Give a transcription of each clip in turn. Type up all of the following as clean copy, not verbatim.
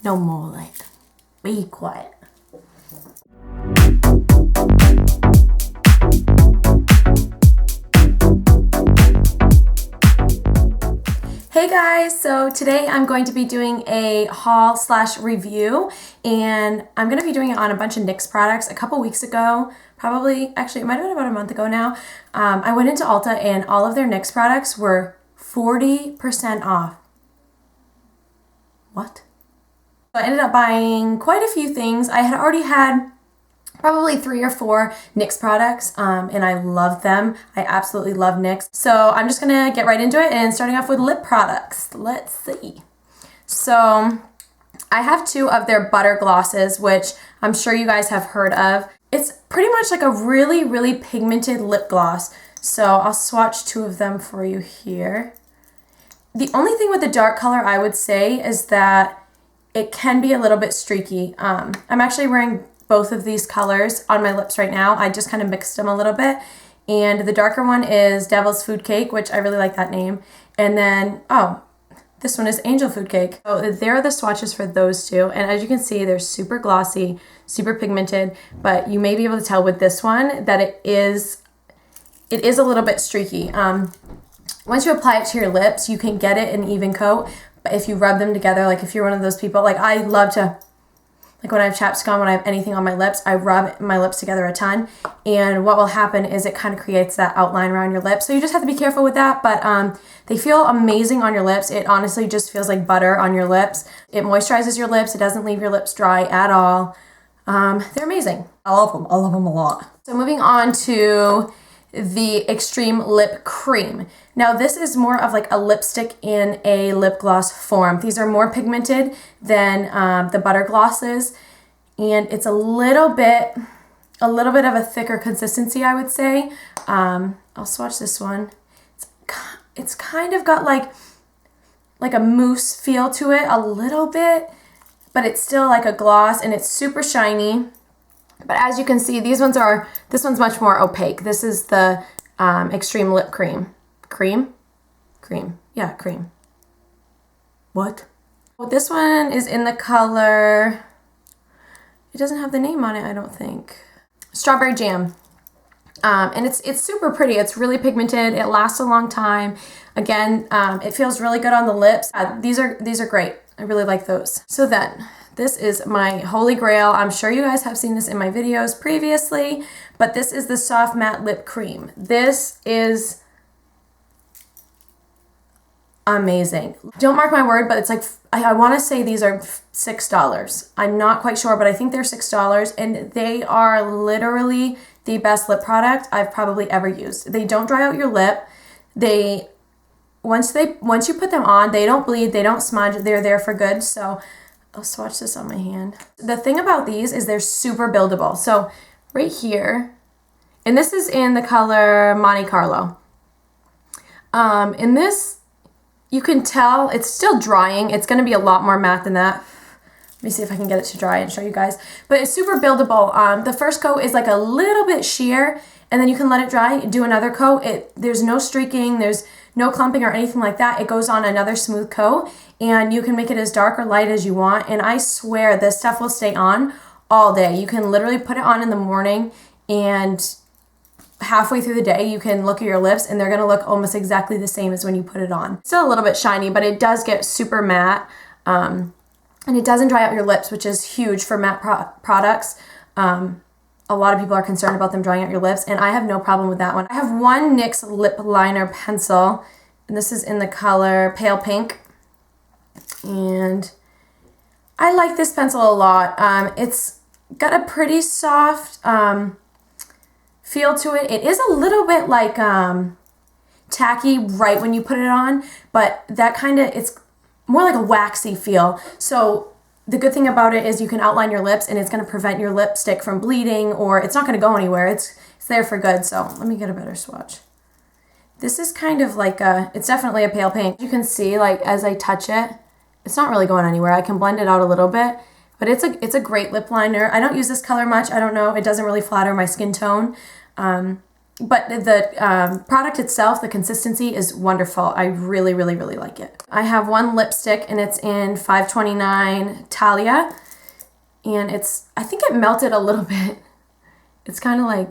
No more like, be quiet. Hey guys, so today I'm going to be doing a haul slash review, and I'm going to be doing it on a bunch of NYX products. A couple weeks ago, actually it might have been about a month ago now, I went into Ulta and all of their NYX products were 40% off. What? So I ended up buying quite a few things. I had already had probably 3 or 4 NYX products, and I love them. I absolutely love NYX. So I'm just gonna get right into it, and starting off with lip products. Let's see. So I have 2 of their butter glosses, which I'm sure you guys have heard of. It's pretty much like a really, really pigmented lip gloss. So I'll swatch 2 of them for you here. The only thing with the dark color I would say is that it can be a little bit streaky. I'm actually wearing both of these colors on my lips right now. I just kind of mixed them a little bit. And the darker one is Devil's Food Cake, which I really like that name. And then, this one is Angel Food Cake. So there are the swatches for those 2. And as you can see, they're super glossy, super pigmented, but you may be able to tell with this one that it is a little bit streaky. Once you apply it to your lips, you can get it an even coat. But if you rub them together, like if you're one of those people, like I love to, like when I have chapstick on, when I have anything on my lips, I rub my lips together a ton. And what will happen is it kind of creates that outline around your lips. So you just have to be careful with that. But they feel amazing on your lips. It honestly just feels like butter on your lips. It moisturizes your lips. It doesn't leave your lips dry at all. They're amazing. I love them. I love them a lot. So moving on to the Xtreme Lip Cream. Now this is more of like a lipstick in a lip gloss form. These are more pigmented than the butter glosses, and it's a little bit of a thicker consistency, I would say. I'll swatch this one. It's kind of got like a mousse feel to it a little bit, but it's still like a gloss, and it's super shiny. But as you can see, this one's much more opaque. This is the Xtreme Lip Cream. Cream. Yeah, cream. What? Well, this one is in the color, it doesn't have the name on it, I don't think. Strawberry Jam. And it's super pretty. It's really pigmented. It lasts a long time. Again, it feels really good on the lips. These are great. I really like those. So then, this is my holy grail. I'm sure you guys have seen this in my videos previously, but this is the Soft Matte Lip Cream. This is amazing. Don't mark my word, but it's like, I want to say these are $6. I'm not quite sure, but I think they're $6, and they are literally the best lip product I've probably ever used. They don't dry out your lip. Once you put them on, they don't bleed, they don't smudge, they're there for good. So I'll swatch this on my hand. The thing about these is they're super buildable. So right here, and this is in the color Monte Carlo. In this, you can tell it's still drying. It's gonna be a lot more matte than that. Let me see if I can get it to dry and show you guys. But it's super buildable. The first coat is like a little bit sheer, and then you can let it dry, do another coat. There's no streaking, there's no clumping or anything like that. It goes on another smooth coat, and you can make it as dark or light as you want. And I swear this stuff will stay on all day. You can literally put it on in the morning, and halfway through the day, you can look at your lips and they're gonna look almost exactly the same as when you put it on. Still a little bit shiny, but it does get super matte. And it doesn't dry out your lips, which is huge for matte products. A lot of people are concerned about them drying out your lips, and I have no problem with that one. I have one NYX lip liner pencil, and this is in the color Pale Pink. And I like this pencil a lot. It's got a pretty soft feel to it. It is a little bit like tacky right when you put it on, but that it's more like a waxy feel. So the good thing about it is you can outline your lips, and it's going to prevent your lipstick from bleeding, or it's not going to go anywhere. It's there for good. So let me get a better swatch. This is kind of like it's definitely a pale pink. You can see, like, as I touch it, it's not really going anywhere. I can blend it out a little bit, but it's a great lip liner. I don't use this color much. I don't know. It doesn't really flatter my skin tone. But the product itself, the consistency is wonderful. I really, really, really like it. I have one lipstick and it's in 529 Thalia. And I think it melted a little bit. It's kind of like,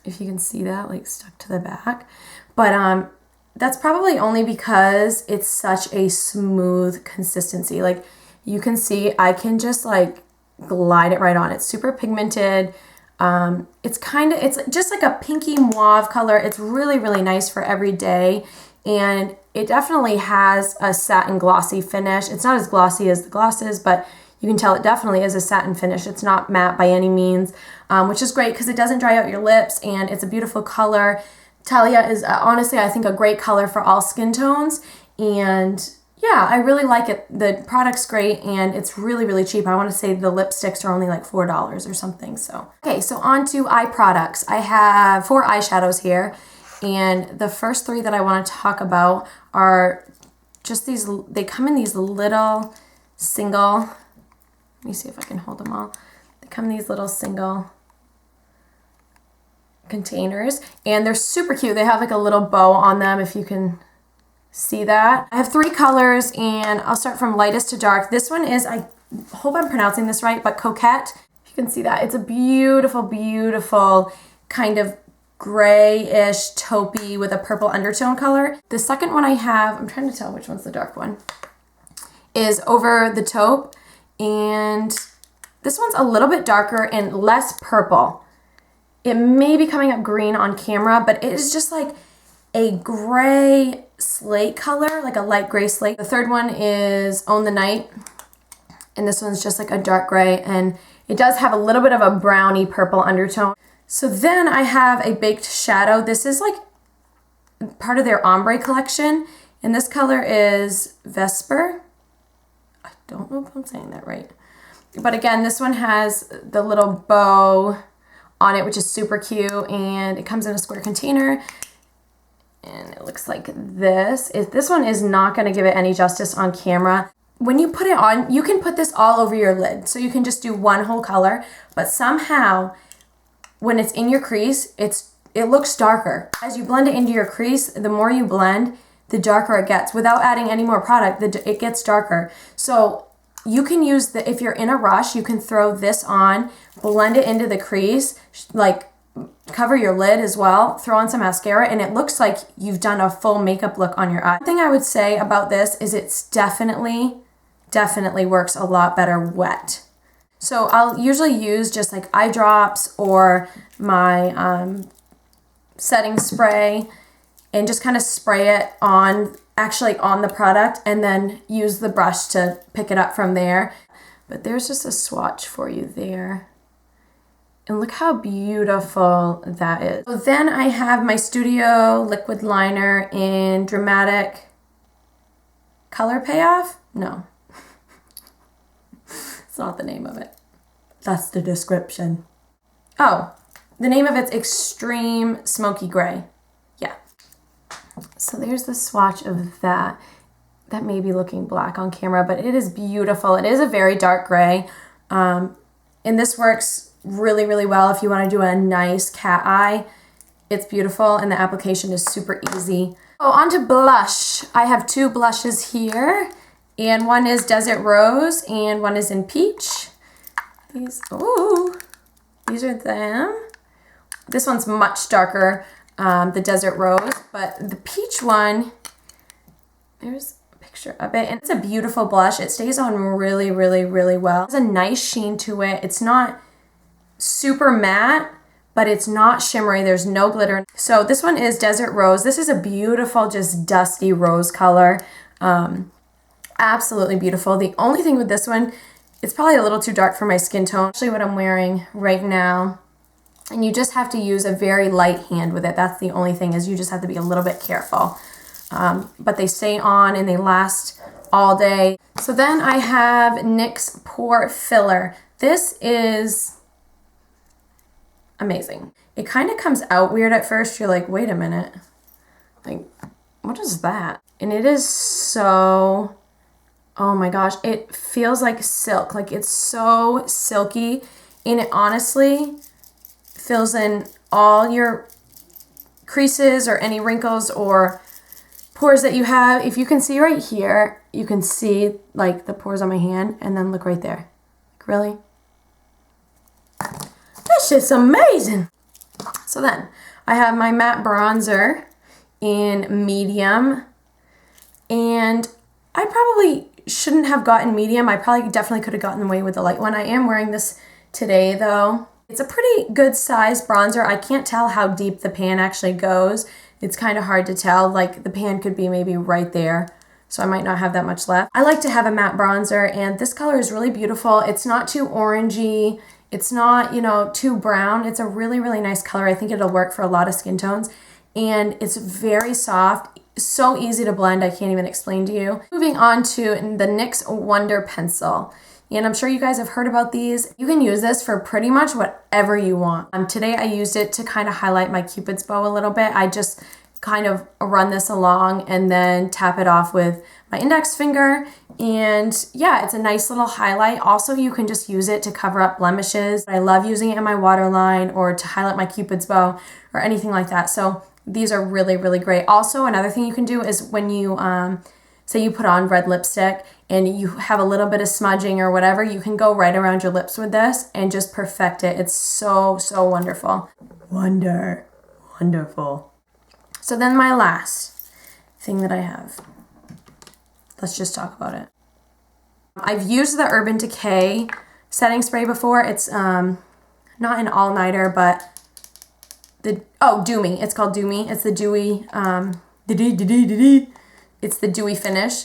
if you can see that, like stuck to the back. But that's probably only because it's such a smooth consistency. Like you can see, I can just like glide it right on. It's super pigmented. It's just like a pinky mauve color. It's really, really nice for every day. And it definitely has a satin glossy finish. It's not as glossy as the glosses, but you can tell it definitely is a satin finish. It's not matte by any means, which is great because it doesn't dry out your lips and it's a beautiful color. Thalia is honestly, I think, a great color for all skin tones. And yeah, I really like it. The product's great and it's really, really cheap. I want to say the lipsticks are only like $4 or something. So, okay, so on to eye products. I have 4 eyeshadows here. And the first 3 that I want to talk about are just these, they come in these little single, let me see if I can hold them all. They come in these little single containers and they're super cute. They have like a little bow on them if you can see that. I have 3 colors and I'll start from lightest to dark. This one is, I hope I'm pronouncing this right, but Coquette. You can see that. It's a beautiful, beautiful kind of grayish taupey with a purple undertone color. The second one I have, I'm trying to tell which one's the dark one, is Over the Taupe. And this one's a little bit darker and less purple. It may be coming up green on camera, but it is just like a gray slate color, like a light gray slate. The third one is Own the Night. And this one's just like a dark gray. And it does have a little bit of a browny purple undertone. So then I have a baked shadow. This is like part of their Ombre collection. And this color is Vesper. I don't know if I'm saying that right. But again, this one has the little bow on it, which is super cute. And it comes in a square container. And it looks like this. This one is not going to give it any justice on camera. When you put it on, you can put this all over your lid. So you can just do one whole color. But somehow, when it's in your crease, it looks darker. As you blend it into your crease, the more you blend, the darker it gets. Without adding any more product, it gets darker. So you can use if you're in a rush, you can throw this on, blend it into the crease, like cover your lid as well, throw on some mascara, and it looks like you've done a full makeup look on your eye. One thing I would say about this is it's definitely works a lot better wet. So I'll usually use just like eye drops or my setting spray and just kind of spray it on the product and then use the brush to pick it up from there. But there's just a swatch for you there. And look how beautiful that is. So then I have my Studio Liquid Liner in Dramatic Color Payoff. No. It's not the name of it. That's the description. Oh, the name of it's Xtreme Smoky Gray. Yeah. So there's the swatch of that. That may be looking black on camera, but it is beautiful. It is a very dark gray. And this works really, really well if you want to do a nice cat eye. It's beautiful and the application is super easy. Oh, on to blush. I have 2 blushes here. And one is Desert Rose and one is in Peach. These are them. This one's much darker, the Desert Rose, but the Peach one, there's a picture of it, and it's a beautiful blush. It stays on really, really, really well. There's a nice sheen to it. It's not super matte, but it's not shimmery. There's no glitter. So this one is Desert Rose. This is a beautiful, just dusty rose color. Absolutely beautiful. The only thing with this one, it's probably a little too dark for my skin tone. Actually what I'm wearing right now. And you just have to use a very light hand with it. That's the only thing, is you just have to be a little bit careful. But they stay on and they last all day. So then I have NYX Pore Filler. This is amazing. It kind of comes out weird at first. You're like, wait a minute. Like, what is that? And it is so, oh my gosh, it feels like silk. Like, it's so silky, and it honestly fills in all your creases or any wrinkles or pores that you have. If you can see right here, you can see like the pores on my hand, and then look right there. Like, really? That shit's amazing. So then I have my matte bronzer in medium, and I probably shouldn't have gotten medium. I probably definitely could have gotten away with the light one. I am wearing this today though. It's a pretty good size bronzer. I can't tell how deep the pan actually goes. It's kind of hard to tell. Like the pan could be maybe right there, so I might not have that much left. I like to have a matte bronzer, and this color is really beautiful. It's not too orangey. It's not, you know, too brown. It's a really, really nice color. I think it'll work for a lot of skin tones, and it's very soft. So easy to blend, I can't even explain to you. Moving on to the NYX Wonder Pencil. And I'm sure you guys have heard about these. You can use this for pretty much whatever you want. Today I used it to kind of highlight my Cupid's bow a little bit. I just kind of run this along and then tap it off with my index finger. And yeah, it's a nice little highlight. Also, you can just use it to cover up blemishes. I love using it in my waterline or to highlight my Cupid's bow or anything like that. So these are really, really great. Also, another thing you can do is when you, say you put on red lipstick and you have a little bit of smudging or whatever, you can go right around your lips with this and just perfect it. It's so, so wonderful. Wonderful. So then my last thing that I have. Let's just talk about it. I've used the Urban Decay setting spray before. It's not an all-nighter, but Dewy. It's called Dewy. It's the Dewy, it's the Dewy finish.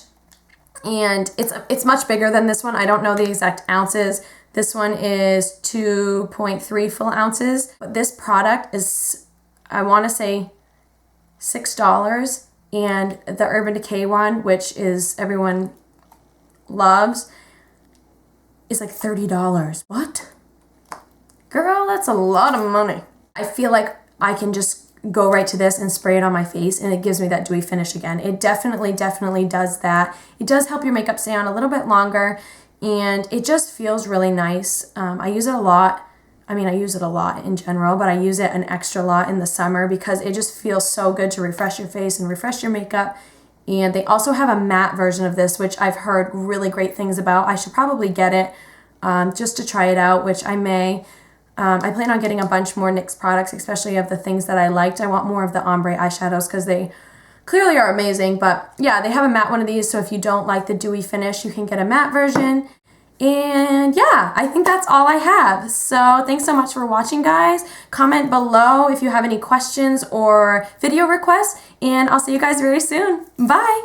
And it's much bigger than this one. I don't know the exact ounces. This one is 2.3 full ounces. But this product is, I want to say, $6. And the Urban Decay one, which is everyone loves, is like $30. What? Girl, that's a lot of money. I feel like I can just go right to this and spray it on my face, and it gives me that dewy finish again. It definitely does that. It does help your makeup stay on a little bit longer, and it just feels really nice. I use it a lot. I mean, I use it a lot in general, but I use it an extra lot in the summer because it just feels so good to refresh your face and refresh your makeup. And they also have a matte version of this, which I've heard really great things about. I should probably get it just to try it out, which I may. I plan on getting a bunch more NYX products, especially of the things that I liked. I want more of the Ombre eyeshadows because they clearly are amazing. But yeah, they have a matte one of these, so if you don't like the dewy finish, you can get a matte version. And yeah, I think that's all I have. So thanks so much for watching, guys. Comment below if you have any questions or video requests, and I'll see you guys very soon. Bye.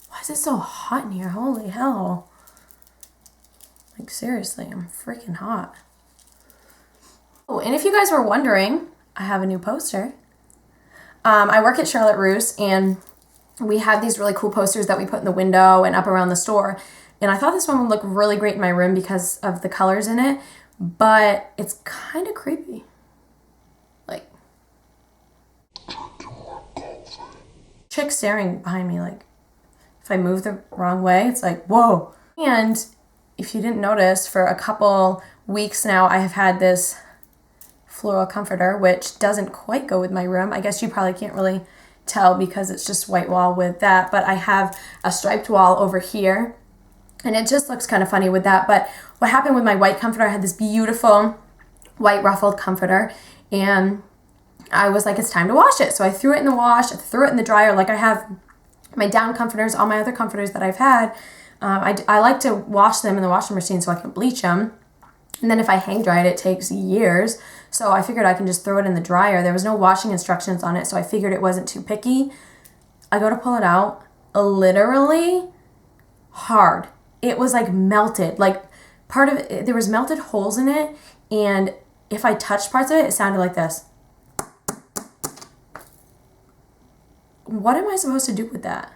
Why is it so hot in here? Holy hell. Like seriously, I'm freaking hot. Oh, and if you guys were wondering, I have a new poster. I work at Charlotte Russe, and we have these really cool posters that we put in the window and up around the store. And I thought this one would look really great in my room because of the colors in it, but it's kind of creepy. Like, chick staring behind me, like, if I move the wrong way, it's like, whoa. And if you didn't notice, for a couple weeks now, I have had this floral comforter, which doesn't quite go with my room. I guess you probably can't really tell because it's just white wall with that, but I have a striped wall over here, and it just looks kind of funny with that. But what happened with my white comforter, I had this beautiful white ruffled comforter, and I was like, it's time to wash it. So I threw it in the wash, I threw it in the dryer. Like, I have my down comforters, all my other comforters that I've had. I like to wash them in the washing machine so I can bleach them. And then if I hang dry it, it takes years. So I figured I can just throw it in the dryer. There was no washing instructions on it, so I figured it wasn't too picky. I go to pull it out, literally hard. It was like melted. Like, part of it, there was melted holes in it, and if I touched parts of it, it sounded like this. What am I supposed to do with that?